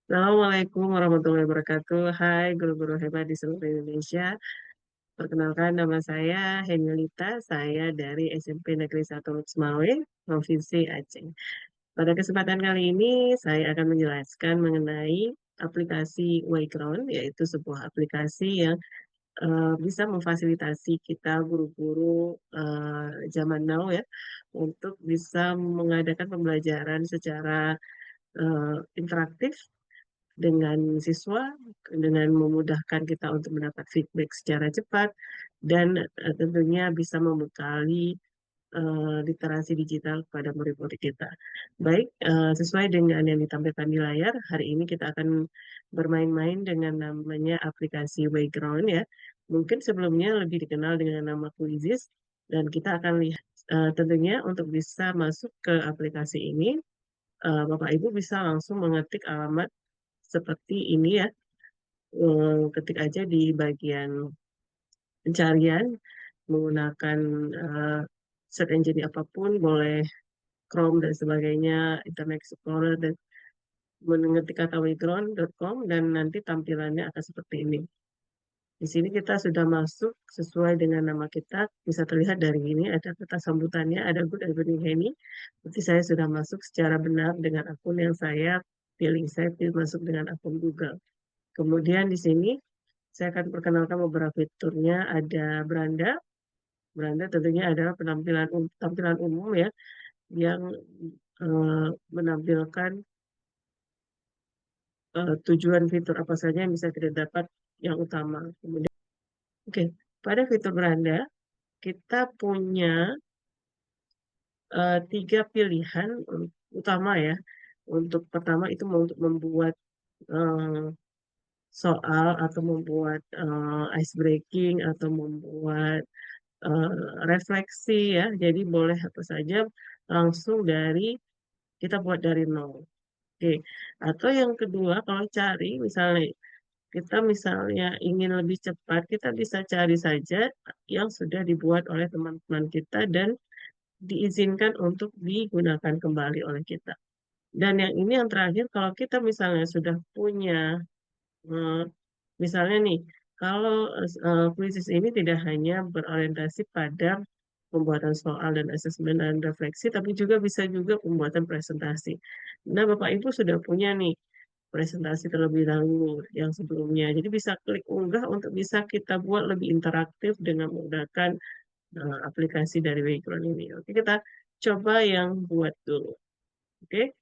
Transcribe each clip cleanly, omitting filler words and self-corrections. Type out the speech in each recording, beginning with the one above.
Assalamualaikum warahmatullahi wabarakatuh. Hai guru-guru hebat di seluruh Indonesia. Perkenalkan nama saya Henilita, saya dari SMP Negeri 1 Lutmawe, Provinsi Aceh. Pada kesempatan kali ini saya akan menjelaskan mengenai aplikasi Wayground, yaitu sebuah aplikasi yang bisa memfasilitasi kita guru-guru zaman now ya untuk bisa mengadakan pembelajaran secara interaktif dengan siswa, dengan memudahkan kita untuk mendapat feedback secara cepat, dan tentunya bisa membekali literasi digital kepada murid-murid kita. Baik, sesuai dengan yang ditampilkan di layar, hari ini kita akan bermain-main dengan namanya aplikasi Wayground ya. Mungkin sebelumnya lebih dikenal dengan nama Quizizz, dan kita akan lihat tentunya untuk bisa masuk ke aplikasi ini, Bapak Ibu bisa langsung mengetik alamat seperti ini ya. Ketik aja di bagian pencarian menggunakan eh, search engine apapun, boleh Chrome dan sebagainya, Internet Explorer, dan mengetik kata wayground.com dan nanti tampilannya akan seperti ini. Di sini kita sudah masuk sesuai dengan nama kita. Bisa terlihat dari ini ada kata sambutannya, ada Good Evening Henny. Berarti saya sudah masuk secara benar dengan akun yang saya pilih. Saya pilih masuk dengan akun Google. Kemudian di sini saya akan perkenalkan beberapa fiturnya. Ada beranda. Beranda tentunya adalah tampilan umum ya yang menampilkan tujuan fitur apa saja yang bisa kita dapat yang utama. Kemudian, oke, pada fitur beranda kita punya tiga pilihan utama ya. Untuk pertama itu untuk membuat eh, soal atau membuat ice breaking atau membuat eh, refleksi ya. Jadi boleh apa saja langsung kita buat dari nol. Oke. Atau yang kedua kalau cari misalnya ingin lebih cepat, kita bisa cari saja yang sudah dibuat oleh teman-teman kita dan diizinkan untuk digunakan kembali oleh kita. Dan yang ini yang terakhir, kalau kita misalnya sudah punya, eh, misalnya nih, kalau kuisis ini tidak hanya berorientasi pada pembuatan soal dan asesmen dan refleksi, tapi bisa juga pembuatan presentasi. Nah, Bapak Ibu sudah punya nih presentasi terlebih dahulu yang sebelumnya. Jadi bisa klik unggah untuk bisa kita buat lebih interaktif dengan menggunakan aplikasi dari Background ini. Oke, kita coba yang buat dulu. Oke,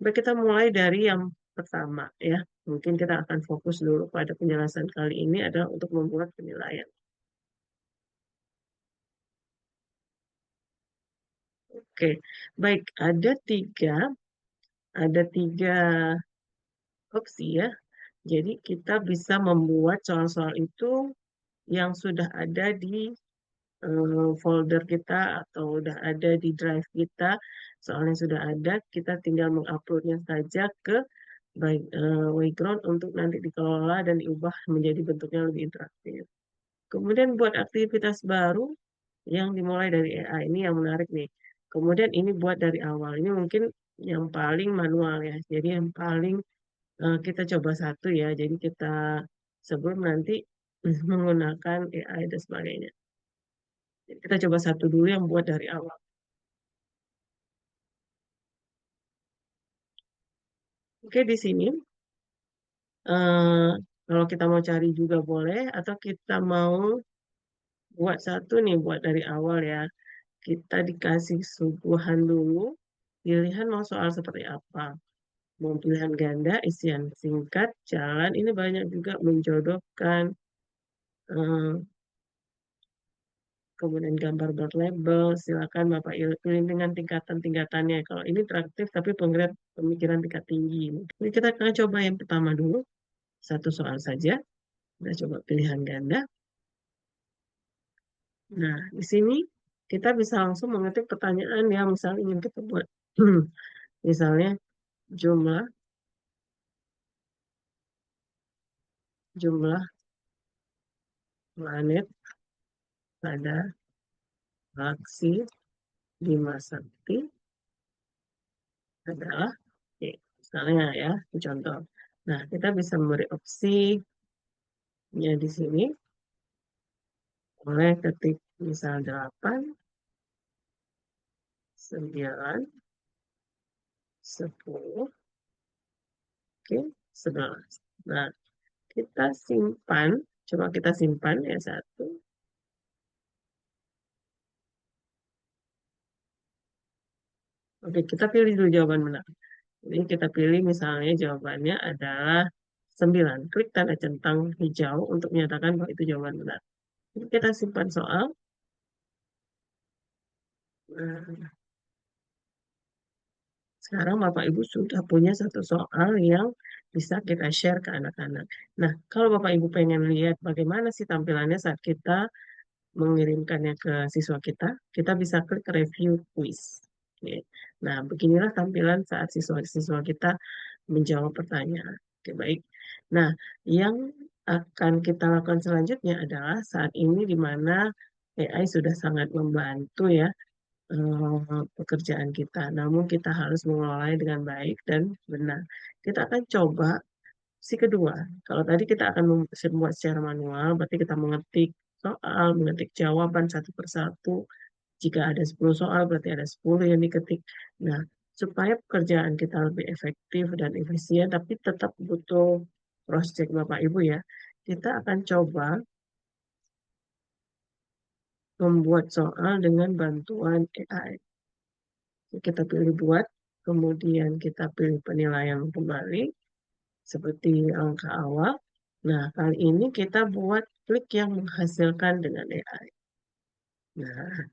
baik kita mulai dari yang pertama ya. Mungkin kita akan fokus dulu pada penjelasan kali ini adalah untuk membuat penilaian. Oke, baik ada tiga opsi ya. Jadi kita bisa membuat soal-soal itu yang sudah ada di folder kita atau udah ada di drive kita, soalnya sudah ada, kita tinggal menguploadnya saja ke Wayground untuk nanti dikelola dan diubah menjadi bentuknya lebih interaktif. Kemudian buat aktivitas baru yang dimulai dari AI ini yang menarik nih. Kemudian ini buat dari awal. Ini mungkin yang paling manual ya. Jadi yang paling kita coba satu ya. Jadi kita sebelum nanti menggunakan AI dan sebagainya. Jadi kita coba satu dulu yang buat dari awal. Oke, di sini eh, kalau kita mau cari juga boleh, atau kita mau buat satu nih, buat dari awal ya. Kita dikasih suguhan dulu, pilihan mau soal seperti apa. Mau pilihan ganda, isian singkat, jalan. Ini banyak juga menjodohkan, eh, kemudian gambar berlabel. Silakan Bapak pilih dengan tingkatan-tingkatannya. Kalau ini interaktif, tapi pemikiran tingkat tinggi. Ini kita akan coba yang pertama dulu. Satu soal saja. Kita coba pilihan ganda. Nah, di sini kita bisa langsung mengetik pertanyaan yang misalnya ingin kita buat. Misalnya jumlah jumlah planet pada galaksi Bima Sakti adalah Y. Misalnya ya, contoh. Nah, kita bisa memberi opsinya di sini. Boleh ketik misal 8, 9, 10, oke, 11. Nah, kita simpan. Coba kita simpan ya satu. Oke, kita pilih dulu jawaban benar. Jadi kita pilih misalnya jawabannya adalah 9. Klik tanda centang hijau untuk menyatakan bahwa itu jawaban benar. Jadi kita simpan soal. Nah, sekarang Bapak Ibu sudah punya satu soal yang bisa kita share ke anak-anak. Nah, kalau Bapak Ibu pengen lihat bagaimana sih tampilannya saat kita mengirimkannya ke siswa kita bisa klik review quiz. Oke. Nah, beginilah tampilan saat siswa-siswa kita menjawab pertanyaan. Oke, baik. Nah, yang akan kita lakukan selanjutnya adalah saat ini di mana AI sudah sangat membantu ya pekerjaan kita. Namun kita harus mengelolanya dengan baik dan benar. Kita akan coba si kedua. Kalau tadi kita akan membuat secara manual, berarti kita mengetik soal, mengetik jawaban satu persatu. Jika ada 10 soal, berarti ada 10 yang diketik. Nah, supaya pekerjaan kita lebih efektif dan efisien, tapi tetap butuh cross check Bapak Ibu ya. Kita akan coba membuat soal dengan bantuan AI. Kita pilih buat, kemudian kita pilih penilaian kembali, seperti angka awal. Nah, kali ini kita buat klik yang menghasilkan dengan AI. Nah,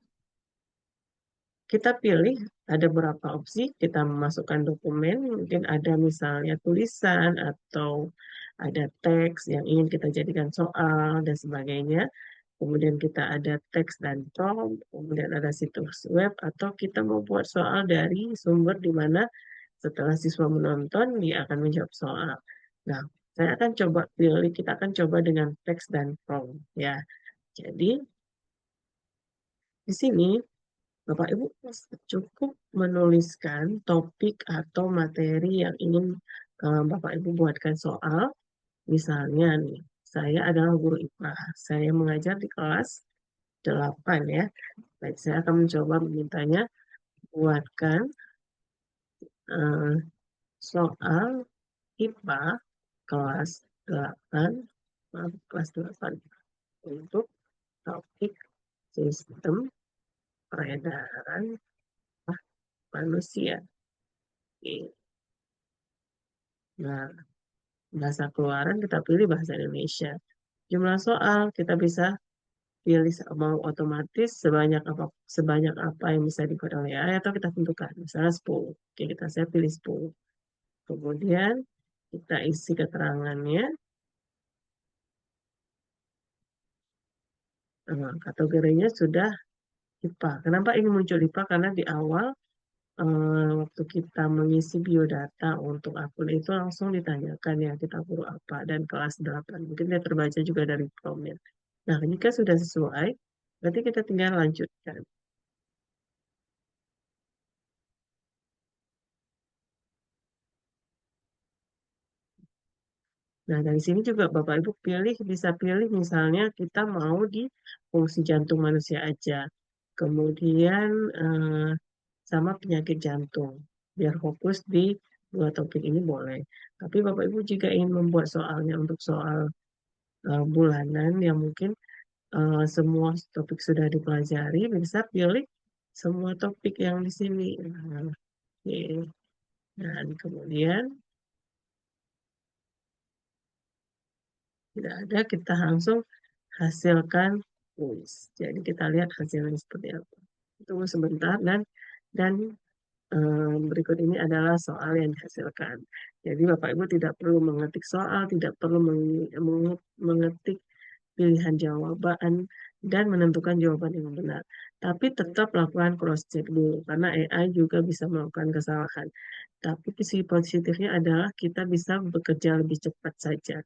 kita pilih ada beberapa opsi, kita memasukkan dokumen, mungkin ada misalnya tulisan atau ada teks yang ingin kita jadikan soal dan sebagainya. Kemudian kita ada teks dan prompt, kemudian ada situs web, atau kita mau buat soal dari sumber di mana setelah siswa menonton, dia akan menjawab soal. Nah, saya akan coba pilih, kita akan coba dengan teks dan prompt ya. Jadi, di sini Bapak Ibu cukup menuliskan topik atau materi yang ingin Bapak Ibu buatkan soal. Misalnya nih, saya adalah guru IPA. Saya mengajar di kelas 8 ya. Baik, saya akan mencoba memintanya buatkan eh, soal IPA kelas 8, maaf, kelas 8 untuk topik sistem peredaran manusia. Oke. Nah, bahasa keluaran kita pilih bahasa Indonesia. Jumlah soal kita bisa pilih mau otomatis sebanyak apa yang bisa dibuat oleh AI atau kita tentukan. Misalnya 10. Oke, saya pilih 10. Kemudian kita isi keterangannya. Kategorinya sudah IPA. Kenapa ini muncul IPA? Karena di awal waktu kita mengisi biodata untuk akun itu langsung ditanyakan ya kita guru apa dan kelas 8. Mungkin dia terbaca juga dari promnya. Nah, jika sudah sesuai, berarti kita tinggal lanjutkan. Nah, dari sini juga Bapak Ibu bisa pilih misalnya kita mau di fungsi jantung manusia aja. Kemudian sama penyakit jantung. Biar fokus di dua topik ini boleh. Tapi Bapak Ibu jika ingin membuat soalnya untuk soal bulanan yang mungkin semua topik sudah dipelajari, bisa pilih semua topik yang di sini. Nah, oke. Dan kemudian tidak ada, kita langsung hasilkan kuis. Jadi kita lihat hasilnya seperti apa. Tunggu sebentar dan berikut ini adalah soal yang dihasilkan. Jadi Bapak Ibu tidak perlu mengetik soal, tidak perlu mengetik pilihan jawaban dan menentukan jawaban yang benar. Tapi tetap lakukan cross check dulu karena AI juga bisa melakukan kesalahan. Tapi sisi positifnya adalah kita bisa bekerja lebih cepat saja.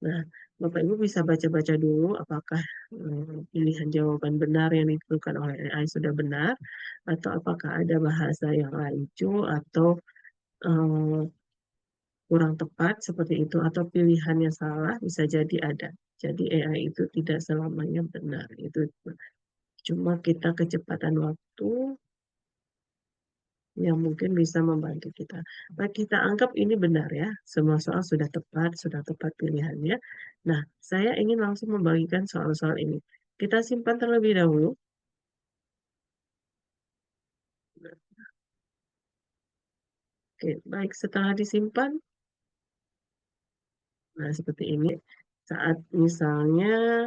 Nah, Bapak Ibu bisa baca-baca dulu apakah pilihan jawaban benar yang ditentukan oleh AI sudah benar, atau apakah ada bahasa yang rancu atau eh, kurang tepat seperti itu atau pilihannya salah bisa jadi ada. Jadi AI itu tidak selamanya benar. Itu cuma kita kecepatan waktu yang mungkin bisa membantu kita. Nah, kita anggap ini benar ya, semua soal sudah tepat pilihannya. Nah, saya ingin langsung membagikan soal-soal ini. Kita simpan terlebih dahulu. Oke, baik setelah disimpan, nah seperti ini. Saat misalnya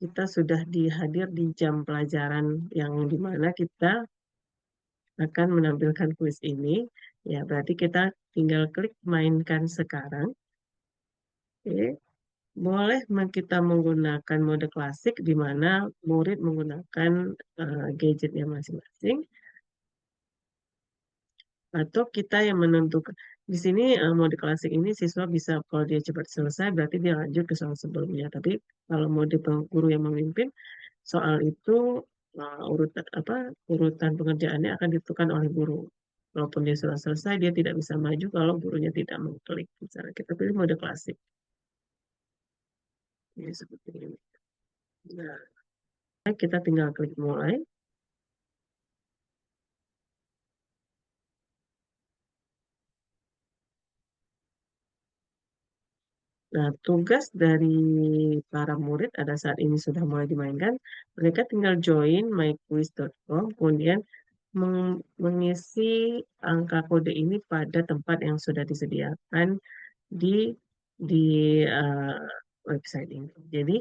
kita sudah dihadir di jam pelajaran yang dimana kita akan menampilkan kuis ini, ya berarti kita tinggal klik mainkan sekarang. Oke. Boleh kita menggunakan mode klasik di mana murid menggunakan gadgetnya masing-masing, atau kita yang menentukan. Di sini mode klasik ini siswa bisa kalau dia cepat selesai berarti dia lanjut ke soal sebelumnya. Tapi kalau mode guru yang memimpin, soal itu urutan urutan pengerjaannya akan ditentukan oleh guru. Walaupun dia sudah selesai, dia tidak bisa maju kalau gurunya tidak mengklik. Misalnya kita pilih mode klasik. Ini seperti ini. Nah, kita tinggal klik mulai. Nah, tugas dari para murid pada saat ini sudah mulai dimainkan. Mereka tinggal join myquiz.com, kemudian mengisi angka kode ini pada tempat yang sudah disediakan di di uh, website ini. Jadi,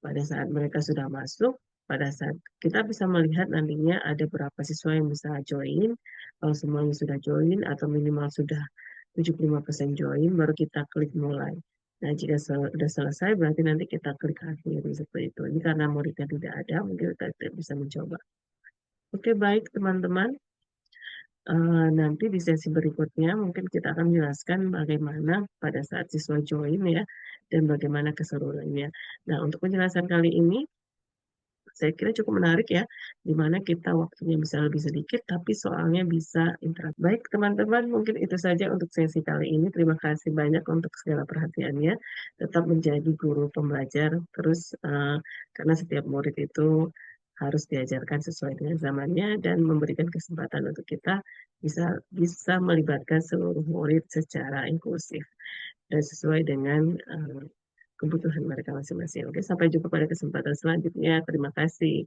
pada saat mereka sudah masuk, pada saat kita bisa melihat nantinya ada berapa siswa yang bisa join. Kalau semuanya sudah join atau minimal sudah 75% join, baru kita klik mulai. Nah, jika sudah selesai, berarti nanti kita klik akhiri seperti itu. Ini karena muridnya tidak ada, mungkin kita tidak bisa mencoba. Oke, baik teman-teman. Nanti di sesi berikutnya mungkin kita akan menjelaskan bagaimana pada saat siswa join ya, dan bagaimana keseruannya. Nah, untuk penjelasan kali ini, saya kira cukup menarik ya, di mana kita waktunya bisa lebih sedikit, tapi soalnya bisa interaktif. Baik, teman-teman, mungkin itu saja untuk sesi kali ini. Terima kasih banyak untuk segala perhatiannya. Tetap menjadi guru pembelajar, terus karena setiap murid itu harus diajarkan sesuai dengan zamannya dan memberikan kesempatan untuk kita bisa bisa melibatkan seluruh murid secara inklusif dan sesuai dengan kebutuhan mereka masing-masing. Oke, sampai jumpa pada kesempatan selanjutnya. Terima kasih.